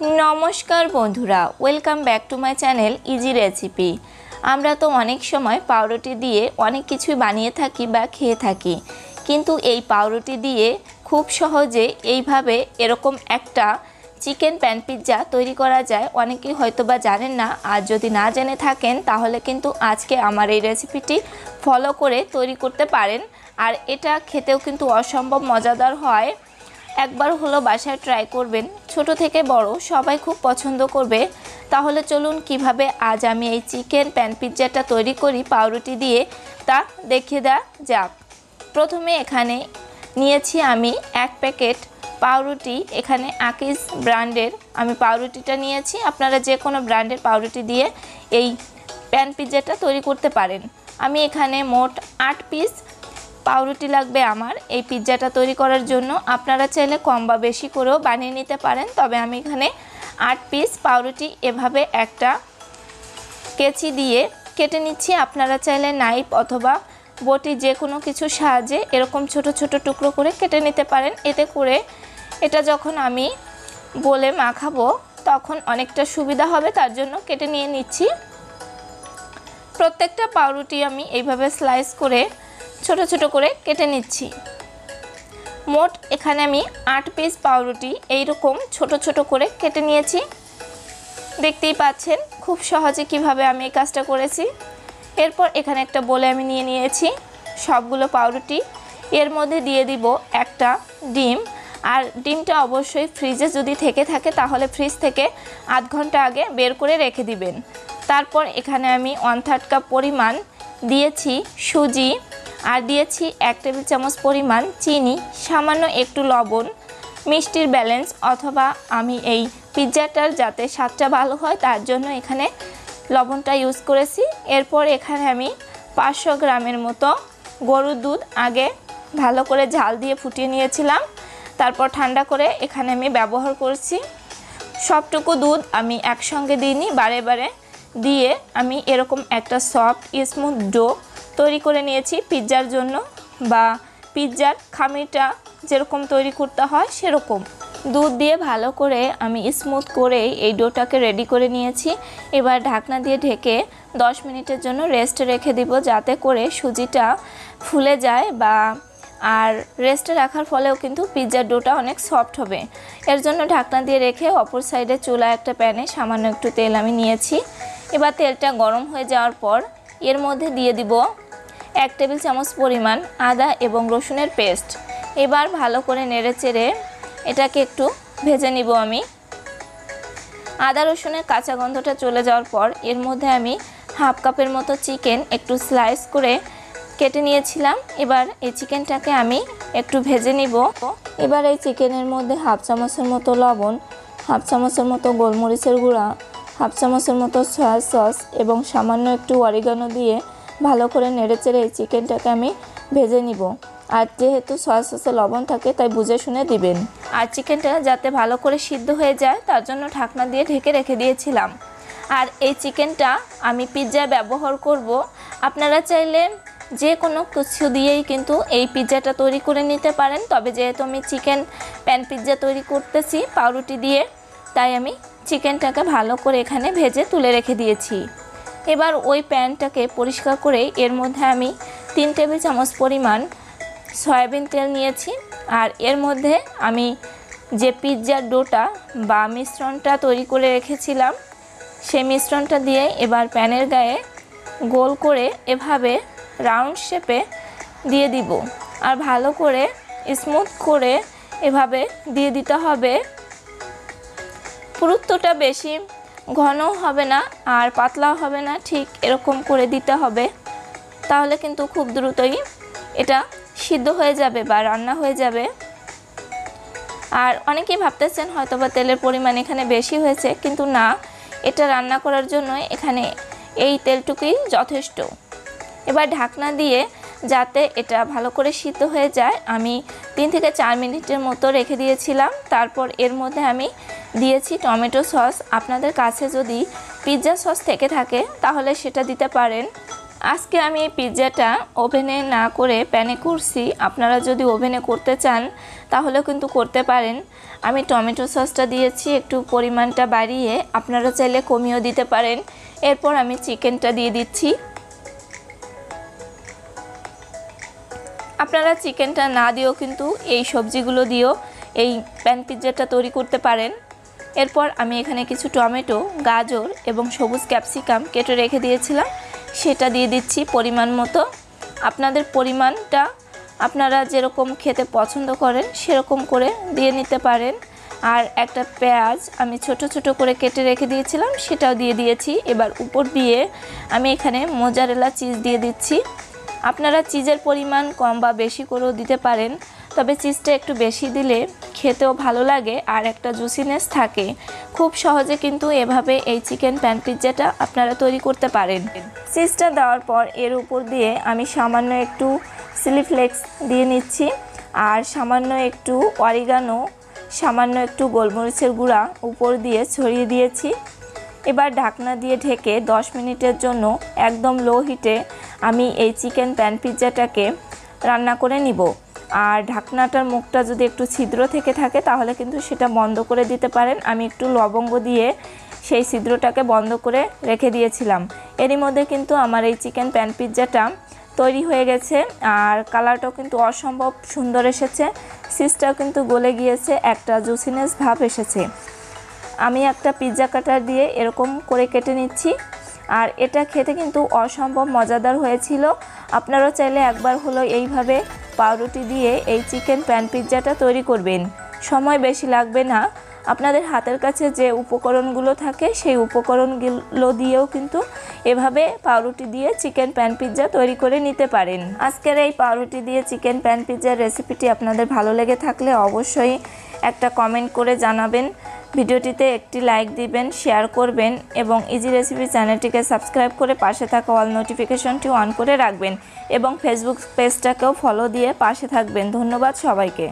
नमस्कार बंधुरा welcome back to my channel easy recipe. आमरा तो अनेक समय पाउरुटी दिए अनेक किछुई बानिये थाकी बा खेये थाकी, किन्तु एई पाउरुटी दिए खूब सहजे एइभावे एरकम एकटा चिकेन पैन पिज्जा तैरी करा जाए अनेकेई हयतोबा जानेन ना। आर जोदि ना जेने थाकेन ताहले किन्तु आजके आमार एई रेसिपिटी फलो करे तैरी करते पारेन। आर एटा खेतेও किन्तु असम्भव मजादार हय। একবার হলো বাসায় ট্রাই করবেন, ছোট থেকে বড় সবাই খুব পছন্দ করবে। তাহলে চলুন কিভাবে আজ আমি এই চিকেন প্যান পিজ্জাটা তৈরি করি পাউরুটি দিয়ে তা দেখিয়ে দেওয়া যাক। প্রথমে এখানে নিয়েছি আমি এক প্যাকেট পাউরুটি। এখানে আকিজ ব্র্যান্ডের আমি পাউরুটিটা নিয়েছি। আপনারা যে কোনো ব্র্যান্ডের পাউরুটি দিয়ে এই প্যান পিজ্জাটা তৈরি করতে পারেন। আমি এখানে মোট 8 পিস পাউরুটি লাগবে আমার এই পিজ্জাটা তৈরি করার জন্য। আপনারা চাইলে কম বা বেশি করেও বানিয়ে নিতে পারেন, তবে আমি এখানে 8 পিস পাউরুটি এভাবে একটা কেচি দিয়ে কেটে নিচ্ছি। আপনারা চাইলে নাইফ অথবা বটি যে কোনো কিছুর সাহায্যে এরকম ছোট ছোট টুকরো করে কেটে নিতে পারেন। এতে করে এটা যখন আমি বলে মাখাবো তখন অনেকটা সুবিধা হবে, তার জন্য কেটে নিয়ে নিচ্ছি। প্রত্যেকটা পাউরুটি আমি এইভাবে স্লাইস করে ছোট ছোট করে কেটে নিচ্ছি। মোট এখানে আমি 8 পিস পাউরুটি এইরকম ছোট ছোট করে কেটে নিয়েছি। দেখতেই পাচ্ছেন খুব সহজে কিভাবে আমি এই কাজটা করেছি। এরপর এখানে একটা বলে আমি নিয়ে নিয়েছি সবগুলো পাউরুটি। এর মধ্যে দিয়ে দিব একটা ডিম। আর ডিমটা অবশ্যই ফ্রিজে যদি থেকে থাকে তাহলে ফ্রিজ থেকে আধ ঘন্টা আগে বের করে রেখে দিবেন। তারপর এখানে আমি 1/3 কাপ পরিমাণ দিয়েছি সুজি, আর দিয়েছি 1 টেবিল চামচ পরিমাণ চিনি, সামান্য একটু লবণ। মিষ্টির ব্যালেন্স অথবা আমি এই পিজ্জাটার যাতে স্বাদটা ভালো হয় তার জন্য এখানে লবণটা ইউজ করেছি। এরপর এখানে আমি 500 গ্রামের মতো গরুর দুধ আগে ভালো করে ঝাল দিয়ে ফুটিয়ে নিয়েছিলাম, তারপর ঠান্ডা করে এখানে আমি ব্যবহার করছি। সবটুকু দুধ আমি একসঙ্গে দিইনি, বারে বারে দিয়ে আমি এরকম একটা সফট স্মুথ ডো তৈরি করে নিয়েছি পিজ্জার জন্য, বা পিজ্জার খামিরটা যেরকম তৈরি করতে হয় সেরকম। দুধ দিয়ে ভালো করে আমি স্মুথ করে এই ডোটাকে রেডি করে নিয়েছি। এবার ঢাকনা দিয়ে ঢেকে 10 মিনিটের জন্য রেস্টে রেখে দিব, যাতে করে সুজিটা ফুলে যায়। আর রেস্টে রাখার ফলেও কিন্তু পিজ্জার ডোটা অনেক সফট হবে। এর জন্য ঢাকনা দিয়ে রেখে অপর সাইডে চুলা একটা প্যানে সামান্য একটু তেল আমি নিয়েছি। এবার তেলটা গরম হয়ে যাওয়ার পর এর মধ্যে দিয়ে দিব 1 টেবিল চামচ পরিমাণ আদা এবং রসুনের পেস্ট। এবার ভালো করে নেড়েচেড়ে এটাকে একটু ভেজে নিব আমি। আদা রসুনের কাঁচা গন্ধটা চলে যাওয়ার পর এর মধ্যে আমি 1/2 কাপের মতো চিকেন একটু স্লাইস করে কেটে নিয়েছিলাম। এবার এই চিকেনটাকে আমি একটু ভেজে নিব। এবার এই চিকেনের মধ্যে 1/2 চামচের মতো লবণ, 1/2 চামচের মতো গোলমরিচের গুঁড়া, 1/2 চামচের মতো সয়া সস এবং সামান্য একটু অরিগানো দিয়ে ভালো করে নেড়েচেড়ে এই চিকেনটাকে আমি ভেজে নিব। আর যেহেতু সয়া সসে লবণ থাকে তাই বুঝে শুনে দিবেন। আর চিকেনটা যাতে ভালো করে সিদ্ধ হয়ে যায় তার জন্য ঢাকনা দিয়ে ঢেকে রেখে দিয়েছিলাম। আর এই চিকেনটা আমি পিজ্জায় ব্যবহার করব। আপনারা চাইলে যে কোনো কিছু দিয়েই কিন্তু এই পিজ্জাটা তৈরি করে নিতে পারেন, তবে যেহেতু আমি চিকেন প্যান পিজ্জা তৈরি করতেছি পাউরুটি দিয়ে, তাই আমি চিকেনটাকে ভালো করে এখানে ভেজে তুলে রেখে দিয়েছি। এবার ওই প্যানটাকে পরিষ্কার করে এর মধ্যে আমি 3 টেবিল চামচ পরিমাণ সয়াবিন তেল নিয়েছি। আর এর মধ্যে আমি যে পিজ্জার ডোটা বা মিশ্রণটা তৈরি করে রেখেছিলাম সেই মিশ্রণটা দিয়ে এবার প্যানের গায়ে গোল করে এভাবে রাউন্ড শেপে দিয়ে দিব। আর ভালো করে স্মুথ করে এভাবে দিয়ে দিতে হবে। পুরুত্বটা বেশি ঘনও হবে না আর পাতলাও হবে না, ঠিক এরকম করে দিতে হবে। তাহলে কিন্তু খুব দ্রুতই এটা সিদ্ধ হয়ে যাবে বা রান্না হয়ে যাবে। আর অনেকেই ভাবতেছেন হয়তোবা তেলের পরিমাণ এখানে বেশি হয়েছে, কিন্তু না, এটা রান্না করার জন্য এখানে এই তেলটুকুই যথেষ্ট। এবার ঢাকনা দিয়ে যাতে এটা ভালো করে সিদ্ধ হয়ে যায় আমি 3 থেকে 4 মিনিটের মতো রেখে দিয়েছিলাম। তারপর এর মধ্যে আমি দিয়েছি টমেটো সস। আপনাদের কাছে যদি পিৎজা সস থেকে থাকে তাহলে সেটা দিতে পারেন। আজকে আমি এই পিৎজাটা ওভেনে না করে প্যানে করছি। আপনারা যদি ওভেনে করতে চান তাহলেও কিন্তু করতে পারেন। আমি টমেটো সসটা দিয়েছি একটু পরিমাণটা বাড়িয়ে, আপনারা চাইলে কমিয়েও দিতে পারেন। এরপর আমি চিকেনটা দিয়ে দিচ্ছি। আপনারা চিকেনটা না দিয়েও কিন্তু এই সবজিগুলো দিয়েও এই প্যান পিৎজাটা তৈরি করতে পারেন। এরপর আমি এখানে কিছু টমেটো, গাজর এবং সবুজ ক্যাপসিকাম কেটে রেখে দিয়েছিলাম, সেটা দিয়ে দিচ্ছি পরিমাণ মতো। আপনাদের পরিমাণটা আপনারা যেরকম খেতে পছন্দ করেন সেরকম করে দিয়ে নিতে পারেন। আর একটা পেঁয়াজ আমি ছোট ছোট করে কেটে রেখে দিয়েছিলাম, সেটাও দিয়ে দিয়েছি। এবার উপর দিয়ে আমি এখানে মোজারেলা চিজ দিয়ে দিচ্ছি। আপনারা চিজের পরিমাণ কম বা বেশি করেও দিতে পারেন, তবে চিজটা একটু বেশি দিলে খেতেও ভালো লাগে আর একটা জুসিনেস থাকে। খুব সহজে কিন্তু এভাবে এই চিকেন প্যান পিৎজাটা আপনারা তৈরি করতে পারেন। চিজটা দেওয়ার পর এর উপর দিয়ে আমি সামান্য একটু চিলি ফ্লেক্স দিয়ে নিচ্ছি, আর সামান্য একটু অরিগানো, সামান্য একটু গোলমরিচের গুঁড়া উপর দিয়ে ছড়িয়ে দিয়েছি। এবার ঢাকনা দিয়ে ঢেকে 10 মিনিটের জন্য একদম লো হিটে আমি এই চিকেন প্যান পিৎজাটাকে রান্না করে নিব। আর ঢাকনাটার মুখটা যদি একটু ছিদ্র থেকে থাকে তাহলে কিন্তু সেটা বন্ধ করে দিতে পারেন। আমি একটু লবঙ্গ দিয়ে সেই ছিদ্রটাকে বন্ধ করে রেখে দিয়েছিলাম। এরই মধ্যে কিন্তু আমার এই চিকেন প্যান পিৎজাটা তৈরি হয়ে গেছে, আর কালারটাও কিন্তু অসম্ভব সুন্দর এসেছে। চিজটাও কিন্তু গলে গিয়েছে, একটা জুসিনেস ভাব এসেছে। আমি একটা পিৎজা কাটার দিয়ে এরকম করে কেটে নিচ্ছি, আর এটা খেতে কিন্তু অসম্ভব মজাদার হয়েছিল। আপনারা চাইলে একবার হলো এইভাবে পাউরুটি দিয়ে এই চিকেন প্যান পিৎজাটা তৈরি করবেন। সময় বেশি লাগবে না। আপনাদের হাতের কাছে যে উপকরণগুলো থাকে সেই উপকরণগুলো দিয়েও কিন্তু এভাবে পাউরুটি দিয়ে চিকেন প্যান পিৎজা তৈরি করে নিতে পারেন। আজকের এই পাউরুটি দিয়ে চিকেন প্যান পিৎজার রেসিপিটি আপনাদের ভালো লেগে থাকলে অবশ্যই একটা কমেন্ট করে জানাবেন। ভিডিওটিতে একটি লাইক দিবেন, শেয়ার করবেন এবং ইজি রেসিপি চ্যানেলটিকে সাবস্ক্রাইব করে পাশে থাকা অল নোটিফিকেশনটি অন করে রাখবেন এবং ফেসবুক পেজটাকেও ফলো দিয়ে পাশে থাকবেন। ধন্যবাদ সবাইকে।